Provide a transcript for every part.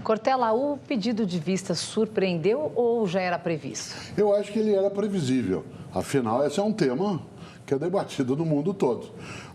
Cortella, o pedido de vista surpreendeu ou já era previsto? Eu acho que ele era previsível. Afinal, esse é um tema que é debatido no mundo todo.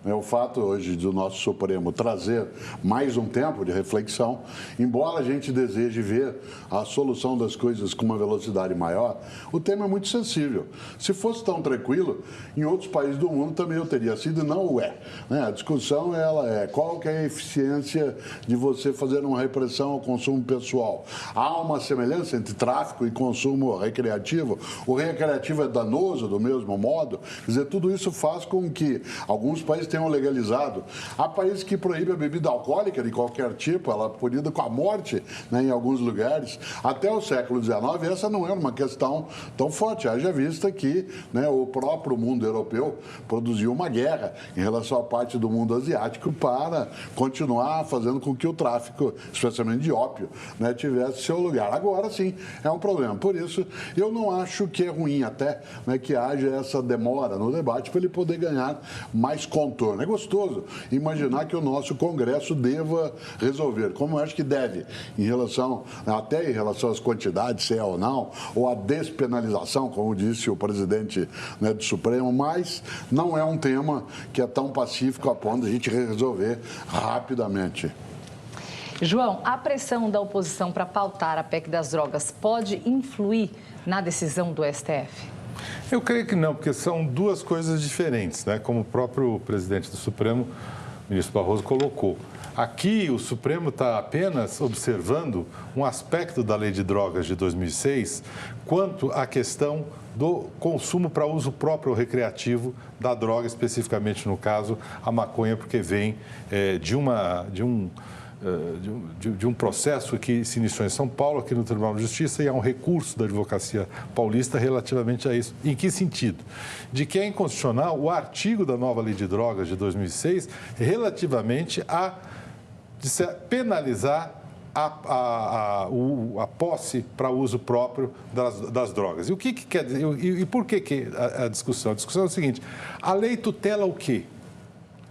O fato hoje do nosso Supremo trazer mais um tempo de reflexão, embora a gente deseje ver a solução das coisas com uma velocidade maior, o tema é muito sensível. Se fosse tão tranquilo, em outros países do mundo também eu teria sido, e não o é. A discussão ela é qual que é a eficiência de você fazer uma repressão ao consumo pessoal. Há uma semelhança entre tráfico e consumo recreativo? O recreativo é danoso do mesmo modo? Quer dizer, tudo isso faz com que alguns países tenham legalizado. Há países que proíbem a bebida alcoólica de qualquer tipo, ela é punida com a morte, em alguns lugares. Até o século XIX, essa não era uma questão tão forte. Haja vista que o próprio mundo europeu produziu uma guerra em relação à parte do mundo asiático para continuar fazendo com que o tráfico, especialmente de ópio, tivesse seu lugar. Agora sim, é um problema. Por isso, eu não acho que é ruim até que haja essa demora no debate para ele poder ganhar mais contorno. É gostoso imaginar que o nosso Congresso deva resolver, como eu acho que deve, até em relação às quantidades, se é ou não, ou a despenalização, como disse o presidente do Supremo, mas não é um tema que é tão pacífico a ponto de a gente resolver rapidamente. João, a pressão da oposição para pautar a PEC das drogas pode influir na decisão do STF? Eu creio que não, porque são duas coisas diferentes, como o próprio presidente do Supremo, o ministro Barroso, colocou. Aqui, o Supremo está apenas observando um aspecto da Lei de Drogas de 2006 quanto à questão do consumo para uso próprio recreativo da droga, especificamente, no caso, a maconha, porque vem de um processo que se iniciou em São Paulo, aqui no Tribunal de Justiça, e há um recurso da Advocacia Paulista relativamente a isso. Em que sentido? De que é inconstitucional o artigo da nova Lei de Drogas de 2006 relativamente a penalizar a posse para uso próprio das drogas. E o que quer dizer? E por que a discussão? A discussão é o seguinte: a lei tutela o quê?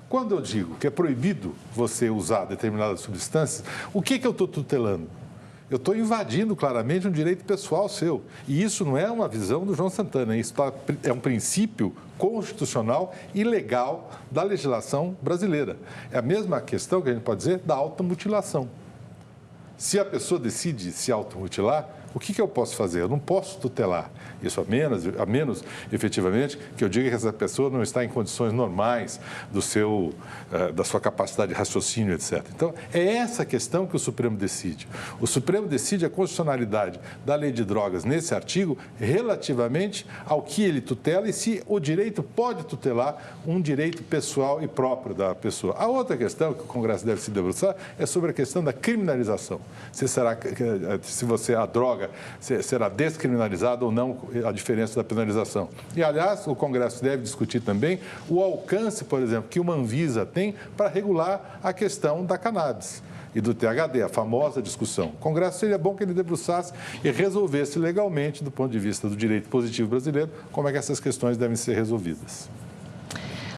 Quando eu digo que é proibido você usar determinadas substâncias, o que eu estou tutelando? Eu estou invadindo claramente um direito pessoal seu. E isso não é uma visão do João Santana, isso é um princípio constitucional e legal da legislação brasileira. É a mesma questão que a gente pode dizer da automutilação. Se a pessoa decide se automutilar, o que eu posso fazer? Eu não posso tutelar. Isso a menos efetivamente, que eu diga que essa pessoa não está em condições normais da sua capacidade de raciocínio, etc. Então, é essa questão que o Supremo decide. O Supremo decide a constitucionalidade da Lei de Drogas nesse artigo relativamente ao que ele tutela e se o direito pode tutelar um direito pessoal e próprio da pessoa. A outra questão que o Congresso deve se debruçar é sobre a questão da criminalização. Se a droga será descriminalizada ou não, a diferença da penalização. E, aliás, o Congresso deve discutir também o alcance, por exemplo, que uma Anvisa tem para regular a questão da cannabis e do THD, a famosa discussão. O Congresso seria bom que ele debruçasse e resolvesse legalmente, do ponto de vista do direito positivo brasileiro, como é que essas questões devem ser resolvidas.